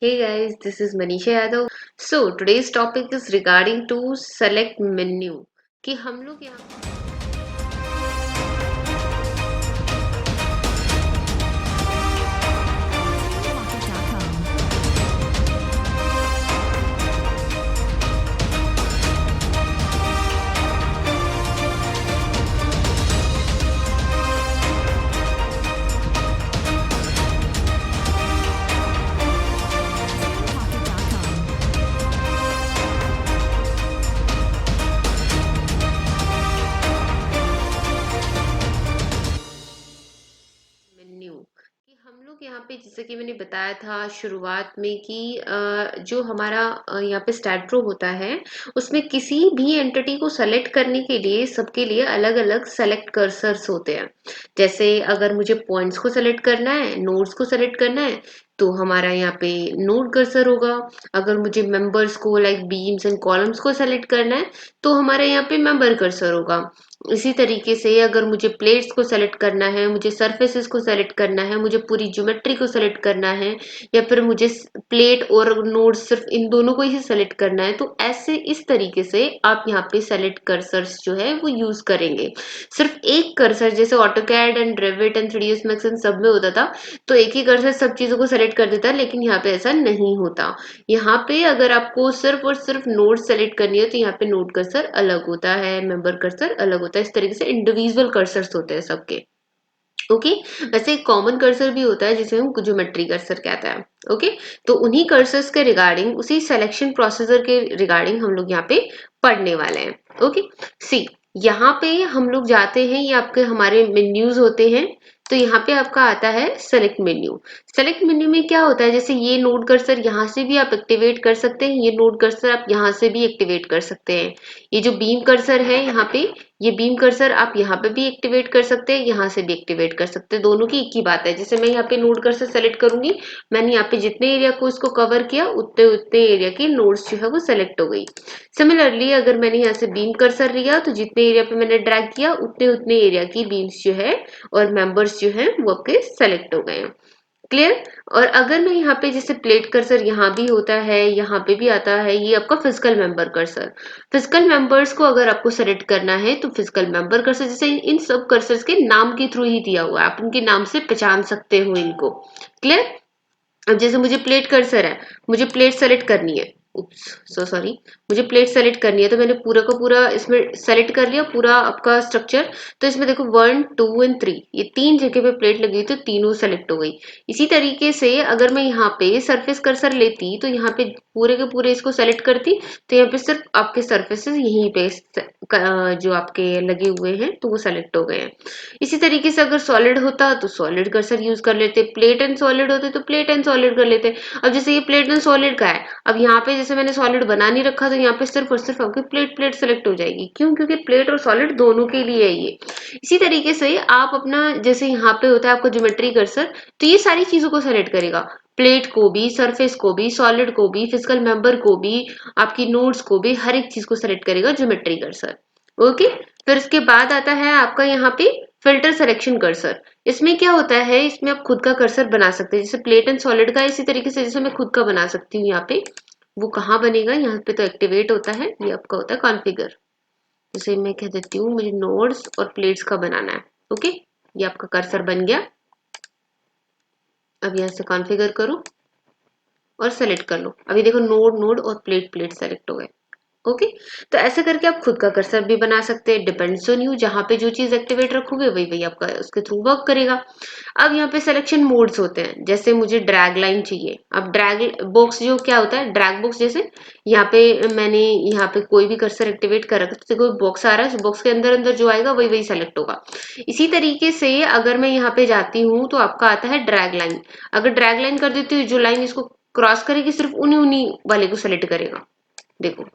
Hey guys, this is Manisha Yadav. So today's topic is regarding to select menu कि हम लोग यहाँ menu कि हम लोग यहाँ पे जैसे कि मैंने बताया था शुरुआत में कि जो हमारा यहाँ पे स्टैट रो होता है उसमें किसी भी एंटिटी को सेलेक्ट करने के लिए सबके लिए अलग अलग सेलेक्ट कर्सर्स होते हैं। जैसे अगर मुझे पॉइंट्स को सेलेक्ट करना है, नोड्स को सेलेक्ट करना है तो हमारा यहाँ पे नोड कर्सर होगा। अगर मुझे मेंबर्स को लाइक बीम्स एंड कॉलम्स को सेलेक्ट करना है तो हमारे यहाँ पे मेंबर कर्सर होगा। इसी तरीके से अगर मुझे प्लेट्स को सेलेक्ट करना है, मुझे सरफेसेस को सेलेक्ट करना है, मुझे पूरी ज्योमेट्री को सेलेक्ट करना है या फिर मुझे प्लेट और नोड सिर्फ इन दोनों को ही सेलेक्ट करना है तो ऐसे इस तरीके से आप यहाँ पे सेलेक्ट कर्सर्स जो है वो यूज करेंगे। सिर्फ एक कर्सर जैसे AutoCAD and Revit and 3ds Max इन सब में होता था तो एक ही कर्सर सब चीजों को सेलेक्ट कर देता, लेकिन यहाँ पे ऐसा नहीं होता। यहाँ पे अगर आपको सिर्फ और सिर्फ नोड सेलेक्ट करनी है तो यहाँ पे नोड कर्सर अलग होता है, मेंबर कर्सर अलग होता है। इस तरीके से इंडिविजुअल कर्सर्स होते हैं सबके। ओके वैसे एक कॉमन कर्सर भी होता है जिसे हम ज्योमेट्री कर्सर कहता है। ओके तो उन्हीं कर्सर्स के रिगार्डिंग उसी सिलेक्शन प्रोसीजर के रिगार्डिंग हम लोग यहाँ पे पढ़ने वाले हैं। ओके सी यहाँ पे हम लोग जाते हैं, ये आपके हमारे मेन्यूज होते हैं। तो यहाँ पे आपका आता है सेलेक्ट मेन्यू। सेलेक्ट मेन्यू में क्या होता है, जैसे ये नोड कर्सर यहाँ से भी आप एक्टिवेट कर सकते हैं, ये नोड कर्सर आप यहाँ से भी एक्टिवेट कर सकते हैं। ये जो बीम कर्सर है यहाँ पे, ये बीम कर्सर आप यहाँ पे भी एक्टिवेट कर सकते हैं, यहाँ से भी एक्टिवेट कर सकते हैं। दोनों की एक ही बात है। जैसे मैं यहाँ पे नोड कर्सर सेलेक्ट करूंगी, मैंने यहाँ पे जितने एरिया को इसको कवर किया उतने उतने एरिया की नोड्स जो है वो सेलेक्ट हो गई। सिमिलरली अगर मैंने यहाँ से बीम कर्सर लिया तो जितने एरिया पे मैंने ड्रैग किया उतने उतने एरिया की बीम्स जो है और मेंबर्स जो है वो आपके सेलेक्ट हो गए हैं। क्लियर। और अगर मैं यहाँ पे जैसे प्लेट कर्सर यहाँ भी होता है, यहाँ पे भी आता है, ये आपका physical member cursor. Physical members को अगर आपको सेलेक्ट करना है तो फिजिकल मेंबर कर्सर, जैसे इन सब कर्सर्स के नाम के थ्रू ही दिया हुआ है, आप उनके नाम से पहचान सकते हो इनको। क्लियर। अब जैसे मुझे प्लेट कर्सर है, मुझे प्लेट सेलेक्ट करनी है, सो सॉरी, मुझे प्लेट सेलेक्ट करनी है तो मैंने पूरा का पूरा इसमें सेलेक्ट कर लिया पूरा आपका स्ट्रक्चर। तो इसमें देखो 1 2 एंड 3 ये तीन जगह पे प्लेट लगी हुई तो तीनों सेलेक्ट हो गई। इसी तरीके से अगर मैं यहाँ पे सरफेस कर्सर लेती तो यहाँ पे पूरे के पूरे इसको सेलेक्ट करती तो यहाँ पे सिर्फ आपके सरफेसेस यहीं पे जो आपके लगे हुए हैं तो वो सेलेक्ट हो गए हैं। इसी तरीके से अगर सॉलिड होता तो सॉलिड कर्सर यूज कर लेते, प्लेट एंड सॉलिड होते तो प्लेट एंड सॉलिड कर लेते। अब जैसे ये प्लेट एंड सॉलिड का है, अब यहाँ पे जैसे मैंने सॉलिड बना नहीं रखा तो यहाँ पे सिर्फ और सिर्फ आपकी प्लेट प्लेट सेलेक्ट हो जाएगी। क्यों? क्योंकि प्लेट और सॉलिड दोनों के लिए है ये। इसी तरीके से आप अपना जैसे यहाँ पे होता है आपका ज्योमेट्री कर्सर, तो ये सारी चीजों को सेलेक्ट करेगा, प्लेट को भी, सरफेस को भी, सॉलिड को भी, फिजिकल मेंबर को भी, आपकी नोड्स को भी, हर एक चीज को सेलेक्ट करेगा ज्योमेट्री कर्सर। ओके। फिर इसके बाद आता है आपका यहाँ पे फिल्टर सिलेक्शन कर्सर। इसमें क्या होता है, इसमें आप खुद का कर्सर बना सकते हैं, जैसे प्लेट एंड सॉलिड का इसी तरीके से जैसे मैं खुद का बना सकती हूँ। यहाँ पे वो कहाँ बनेगा, यहाँ पे तो एक्टिवेट होता है, ये आपका होता है कॉन्फ़िगर। जैसे मैं कह देती हूँ मुझे नोड्स और प्लेट्स का बनाना है। ओके ये आपका कर्सर बन गया। अब यहाँ से कॉन्फ़िगर करो और सेलेक्ट कर लो। अभी देखो नोड नोड और प्लेट प्लेट सेलेक्ट हो गए। ओके तो ऐसे करके आप खुद का कर्सर भी बना सकते हैं, डिपेंड्स ऑन यू। जहां पे जो चीज एक्टिवेट रखोगे वही वही आपका उसके थ्रू वर्क करेगा। अब यहाँ पे सिलेक्शन मोड्स होते हैं, जैसे मुझे ड्रैग लाइन चाहिए। अब ड्रैग बॉक्स जो क्या होता है, ड्रैग बॉक्स जैसे यहाँ पे मैंने यहाँ पे कोई भी कर्सर एक्टिवेट कर रखा तो कोई बॉक्स आ रहा है, बॉक्स के अंदर अंदर जो आएगा वही वही सेलेक्ट होगा। इसी तरीके से अगर मैं यहाँ पे जाती हूँ तो आपका आता है ड्रैग लाइन। अगर ड्रैग लाइन कर देती हूँ, जो लाइन इसको क्रॉस करेगी सिर्फ उन्हीं उन्हीं वाले को सेलेक्ट करेगा। देखो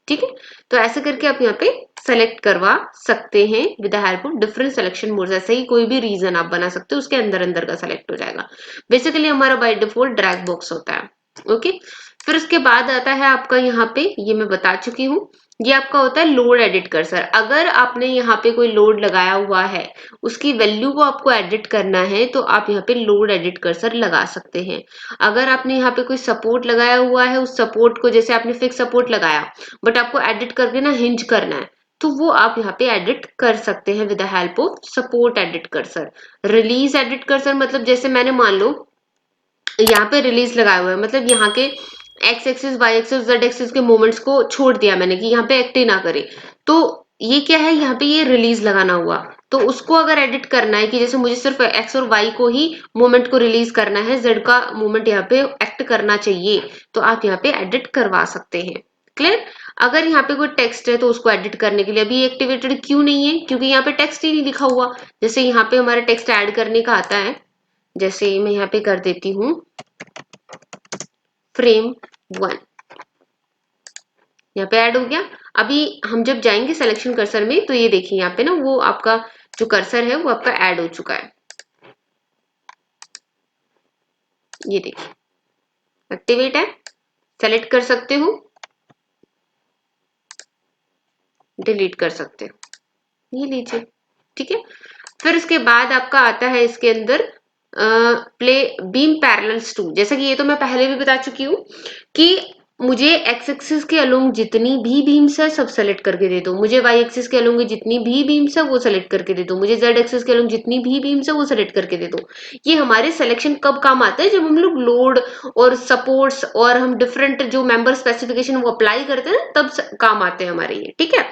ठीक है। तो ऐसे करके आप यहाँ पे सेलेक्ट करवा सकते हैं with help of different selection modes. ऐसे ही कोई भी रीजन आप बना सकते हो, उसके अंदर अंदर का सेलेक्ट हो जाएगा। बेसिकली हमारा बाय डिफॉल्ट ड्रैग बॉक्स होता है। ओके फिर उसके बाद आता है आपका यहाँ पे, ये मैं बता चुकी हूँ, ये आपका होता है लोड एडिट कर्सर। अगर आपने यहाँ पे कोई लोड लगाया हुआ है, उसकी वैल्यू को आपको एडिट करना है, तो आप यहाँ पे लोड एडिट कर्सर लगा सकते हैं। अगर आपने यहाँ पे कोई सपोर्ट लगाया हुआ है, उस सपोर्ट को जैसे आपने फिक्स सपोर्ट लगाया बट आपको एडिट करके ना हिंज करना है, तो वो आप यहाँ पे एडिट कर सकते हैं with the help of support edit cursor. Release edit cursor मतलब जैसे मैंने मान लो यहाँ पे रिलीज लगाया हुआ है, मतलब यहाँ के X axis Y axis Z axis के मोमेंट्स को छोड़ दिया मैंने कि यहाँ पे एक्ट ही ना करे, तो ये क्या है, यहाँ पे ये रिलीज लगाना हुआ। तो उसको अगर एडिट करना है कि जैसे मुझे सिर्फ एक्स और वाई को ही मोमेंट को रिलीज करना है, जेड का मोमेंट यहाँ पे एक्ट करना चाहिए, तो आप यहाँ पे एडिट करवा सकते हैं। क्लियर। अगर यहाँ पे कोई टेक्स्ट है तो उसको एडिट करने के लिए अभी एक्टिवेटेड क्यों नहीं है, क्योंकि यहाँ पे टेक्स्ट ही नहीं लिखा हुआ। जैसे यहाँ पे हमारा टेक्स्ट ऐड करने का आता है, जैसे मैं यहाँ पे कर देती हूँ फ्रेम 1, यहाँ पे ऐड हो गया। अभी हम जब जाएंगे सिलेक्शन कर्सर में तो ये देखिए यहाँ पे ना वो आपका जो कर्सर है वो आपका ऐड हो चुका है, ये देखिए एक्टिवेट है। सेलेक्ट कर सकते हो, डिलीट कर सकते हो, ये लीजिए। ठीक है। फिर उसके बाद आपका आता है इसके अंदर प्ले बीम पैरेलल्स टू। जैसा कि ये तो मैं पहले भी बता चुकी हूँ कि मुझे एक्स एक्सिस के अलोंग जितनी भी बीम्स है सब सेलेक्ट करके दे दो, मुझे वाई एक्सिस के अलोंग जितनी भी बीम्स है वो सेलेक्ट करके दे दो, मुझे जेड एक्सिस के अलोंग जितनी भी बीम्स है वो सेलेक्ट करके दे दो। ये हमारे सिलेक्शन कब काम आता है, जब हम लोग लोड और सपोर्ट्स और हम डिफरेंट जो मेंबर स्पेसिफिकेशन वो अप्लाई करते हैं तब काम आते हैं हमारे ये। ठीक है।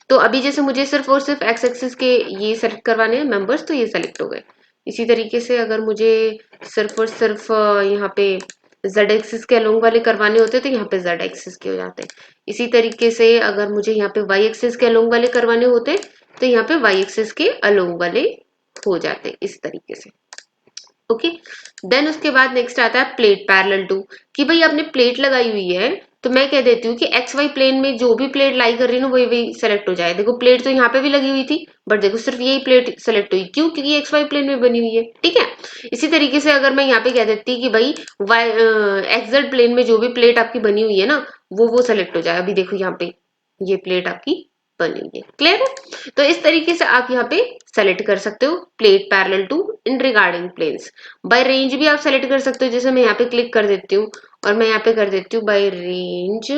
तो अभी जैसे मुझे सिर्फ और सिर्फ एक्स एक्सिस के ये सेलेक्ट करवाने हैं मेंबर्स, तो ये सेलेक्ट हो गए। इसी तरीके से अगर मुझे सिर्फ और सिर्फ यहाँ पे जेड एक्सिस के अलोंग वाले करवाने होते तो यहाँ पे जेड एक्सिस के हो जाते हैं। इसी तरीके से अगर मुझे यहाँ पे वाई एक्सिस के अलोंग वाले करवाने होते तो यहाँ पे वाई एक्सिस के अलोंग वाले हो जाते इस तरीके से। ओके। देन उसके बाद नेक्स्ट आता है प्लेट पैरेलल टू, कि भाई आपने प्लेट लगाई हुई है तो मैं कह देती हूँ कि एक्स वाई प्लेन में जो भी प्लेट लाई कर रही हूँ वही वही सेलेक्ट हो जाए। देखो प्लेट तो यहाँ पे भी लगी हुई थी बट देखो सिर्फ यही प्लेट सेलेक्ट हुई, क्यों, क्योंकि एक्स वाई प्लेन में बनी हुई है। ठीक है। इसी तरीके से अगर मैं यहाँ पे कह देती कि भाई वाई एक्स जेड प्लेन में जो भी प्लेट आपकी बनी हुई है ना वो सेलेक्ट हो जाए। अभी देखो यहाँ पे ये प्लेट आपकी बनी हुई है। क्लियर है। तो इस तरीके से आप यहाँ पे सेलेक्ट कर सकते हो plate parallel to in regarding planes. By range भी आप सेलेक्ट कर सकते हो, जैसे मैं यहाँ पे क्लिक कर देती हूँ और मैं यहाँ पे कर देती हूँ बाय रेंज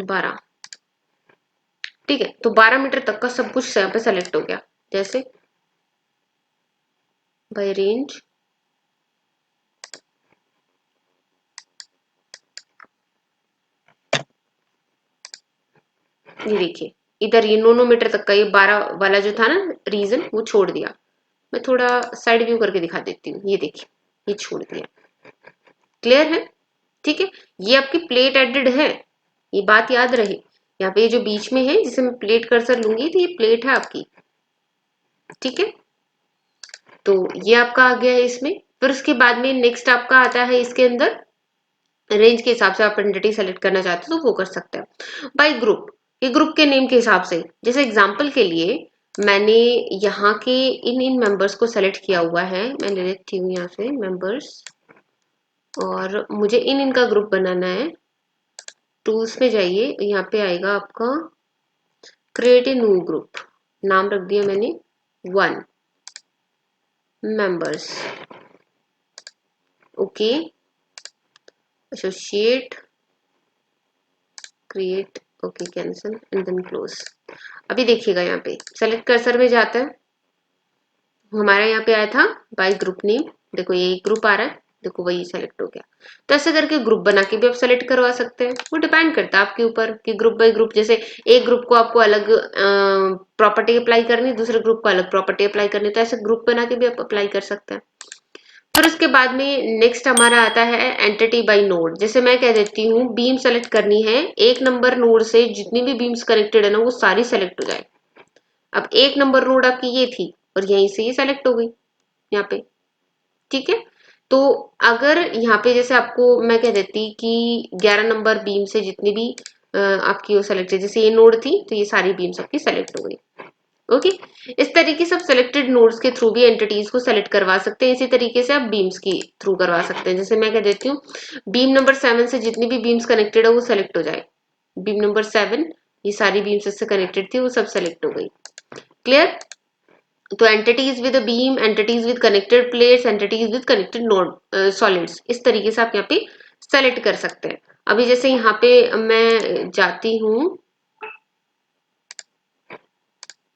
12। ठीक है। तो 12 मीटर तक का सब कुछ यहाँ पे सेलेक्ट हो गया। जैसे बाय रेंज ये देखिए इधर ये 9 मीटर तक का ये 12 वाला जो था ना रीजन वो छोड़ दिया। मैं थोड़ा साइड व्यू करके दिखा देती हूँ, ये देखिए ये छोड़ दिया। क्लियर है। ठीक है। ये आपकी प्लेट एडेड है, ये बात याद रहे। यहाँ पे जो बीच में है जिसे मैं प्लेट कर्सर लूंगी तो ये प्लेट है आपकी। ठीक है। तो ये आपका आ गया है इसमें। फिर उसके बाद में नेक्स्ट आपका आता है इसके अंदर रेंज के हिसाब से आप एंटिटी सेलेक्ट करना चाहते हो तो वो कर सकते हैं। बाय ग्रुप, ये ग्रुप के नेम के हिसाब से, जैसे एग्जांपल के लिए मैंने यहाँ के इन मेंबर्स को सेलेक्ट किया हुआ है। मैं ले लेती हूँ यहाँ से मेंबर्स और मुझे इनका ग्रुप बनाना है। टूल्स में जाइए, यहाँ पे आएगा आपका क्रिएट ए न्यू ग्रुप, नाम रख दिया मैंने 1 members. Okay. Associate create, okay cancel and then close. अभी देखिएगा यहाँ पे सेलेक्ट कर्सर में जाता है, हमारा यहाँ पे आया था बाय ग्रुप नेम, देखो ये ग्रुप आ रहा है, देखो वही सेलेक्ट हो गया। तो ऐसे करके ग्रुप बना के भी आप सेलेक्ट करवा सकते हैं। वो डिपेंड करता है आपके ऊपर कि ग्रुप बाय ग्रुप, जैसे एक ग्रुप को आपको अलग प्रॉपर्टी अप्लाई करनी है, दूसरे ग्रुप को अलग प्रॉपर्टी अप्लाई करनी है, तो ऐसे ग्रुप बना के भी आप अप्लाई कर सकते हैं। फिर उसके बाद में नेक्स्ट हमारा आता है एंटिटी बाय नोड। जैसे मैं कह देती हूँ बीम सेलेक्ट करनी है, एक नंबर नोड से जितनी भी बीम्स कनेक्टेड है ना वो सारी सेलेक्ट हो जाए। अब एक नंबर नोड आपकी ये थी और यहीं से ये सेलेक्ट हो गई यहाँ पे। ठीक है। तो अगर यहाँ पे जैसे आपको मैं कह देती कि 11 नंबर बीम से जितनी भी आपकी वो सेलेक्ट है, जैसे ये नोड थी तो ये सारी बीम्स आपकी सेलेक्ट हो गई। ओके। इस तरीके से आप सेलेक्टेड नोड्स के थ्रू भी एंटिटीज को सेलेक्ट करवा सकते हैं। इसी तरीके से आप बीम्स की थ्रू करवा सकते हैं। जैसे मैं कह देती हूँ बीम नंबर 7 से जितनी भी बीम्स कनेक्टेड है वो सेलेक्ट हो जाए। बीम नंबर 7, ये सारी बीम्स इससे कनेक्टेड थी, वो सब सेलेक्ट हो गई। क्लियर? तो entities with beam, entities with connected plates, entities with connected node solids, इस तरीके से आप यहाँ पे सेलेक्ट कर सकते हैं। अभी जैसे यहाँ पे मैं जाती हूँ,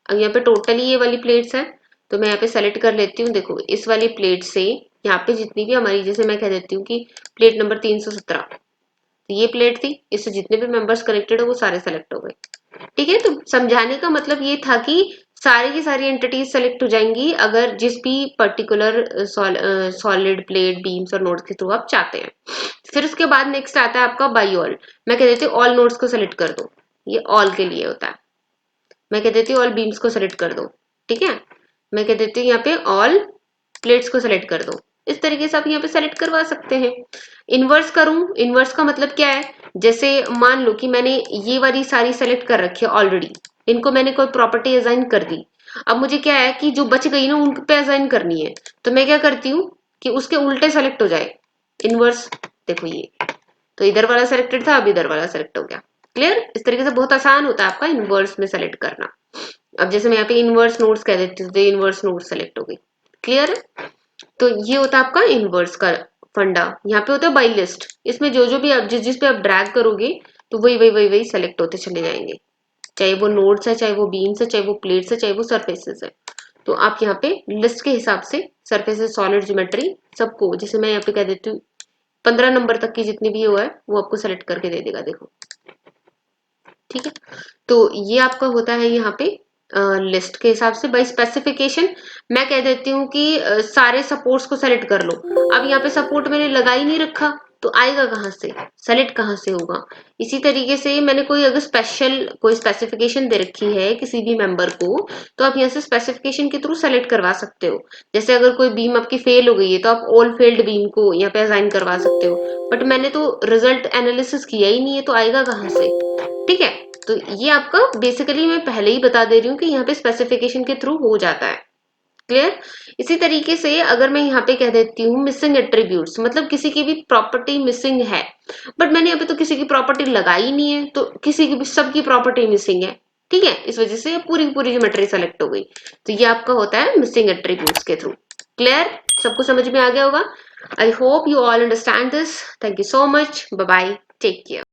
यहाँ पे टोटली ये वाली प्लेट्स है, तो मैं यहाँ पे सेलेक्ट कर लेती हूँ। देखो इस वाली प्लेट से यहाँ पे जितनी भी हमारी, जैसे मैं कह देती हूँ कि प्लेट नंबर 317, तो ये प्लेट थी, इससे जितने भी मेंबर्स कनेक्टेड है वो सारे सेलेक्ट हो गए। ठीक है, तो समझाने का मतलब ये था कि सारी की सारी एंटिटीज सेलेक्ट हो जाएंगी अगर जिस भी पर्टिकुलर सॉलिड प्लेट बीम्स और नोड्स के थ्रू आप चाहते हैं। फिर उसके बाद नेक्स्ट आता है आपका बाई ऑल। मैं कह देती हूँ ऑल नोड्स को सेलेक्ट कर दो, ये ऑल के लिए होता है। मैं कह देती हूँ ऑल बीम्स को सेलेक्ट कर दो। ठीक है, मैं कह देती हूँ यहाँ पे ऑल प्लेट्स को सेलेक्ट कर दो। इस तरीके से आप यहाँ पे सेलेक्ट करवा सकते हैं। इनवर्स करूं, इनवर्स का मतलब क्या है, जैसे मान लो कि मैंने ये वाली सारी सेलेक्ट कर रखी है ऑलरेडी, इनको मैंने कोई प्रॉपर्टी असाइन कर दी। अब मुझे क्या है कि जो बच गई ना उन पे असाइन करनी है, तो मैं क्या करती हूँ कि उसके उल्टे सेलेक्ट हो जाए। इनवर्स, देखो ये तो इधर वाला सेलेक्टेड था, अब इधर वाला सेलेक्ट हो गया। क्लियर? इस तरीके से बहुत आसान होता है आपका इनवर्स में सेलेक्ट करना। अब जैसे मैं यहाँ पे इनवर्स नोड्स कह देती हूँ तो इनवर्स नोड सेलेक्ट हो गई। क्लियर है? तो ये होता है आपका इनवर्स का फंडा। यहाँ पे होता है बाई लिस्ट, इसमें जो जो भी आप जिस जिस पे आप ड्रैग करोगे तो वही सेलेक्ट होते चले जाएंगे, चाहे वो नोड्स है, चाहे वो बीन्स है, चाहे वो प्लेट्स है, चाहे वो सरफेसेस है। तो आप यहाँ पे लिस्ट के हिसाब से सरफेसेस, सॉलिड, ज्योमेट्री सबको, जैसे मैं यहाँ पे कह देती हूँ 15 नंबर तक की जितनी भी हुआ है वो आपको सेलेक्ट करके दे देगा। देखो ठीक है, तो ये आपका होता है यहाँ पे लिस्ट के हिसाब से। बाई स्पेसिफिकेशन मैं कह देती हूँ कि सारे सपोर्ट्स को सेलेक्ट कर लो। अब यहाँ पे सपोर्ट मैंने लगा ही नहीं रखा तो आएगा कहाँ से, सेलेक्ट कहाँ से होगा। इसी तरीके से मैंने कोई अगर स्पेशल कोई स्पेसिफिकेशन दे रखी है किसी भी मेंबर को, तो आप यहाँ से स्पेसिफिकेशन के थ्रू सेलेक्ट करवा सकते हो। जैसे अगर कोई बीम आपकी फेल हो गई है तो आप ऑल फेल्ड बीम को यहाँ पे असाइन करवा सकते हो, बट मैंने तो रिजल्ट एनालिसिस किया ही नहीं है तो आएगा कहाँ से। ठीक है, तो ये आपका बेसिकली मैं पहले ही बता दे रही हूँ कि यहाँ पे स्पेसिफिकेशन के थ्रू हो जाता है। क्लियर? इसी तरीके से अगर मैं यहाँ पे कह देती हूँ मिसिंग एट्रीब्यूट्स, मतलब किसी की भी प्रॉपर्टी मिसिंग है, बट मैंने यहाँ पे तो किसी की प्रॉपर्टी लगाई नहीं है, तो किसी की भी सबकी प्रॉपर्टी मिसिंग है। ठीक है, इस वजह से पूरी पूरी ज्योमेट्री सेलेक्ट हो गई। तो ये आपका होता है मिसिंग एट्रीब्यूट्स के थ्रू। क्लियर? सबको समझ में आ गया होगा। I hope you all understand this. Thank you so much. Bye bye, take care.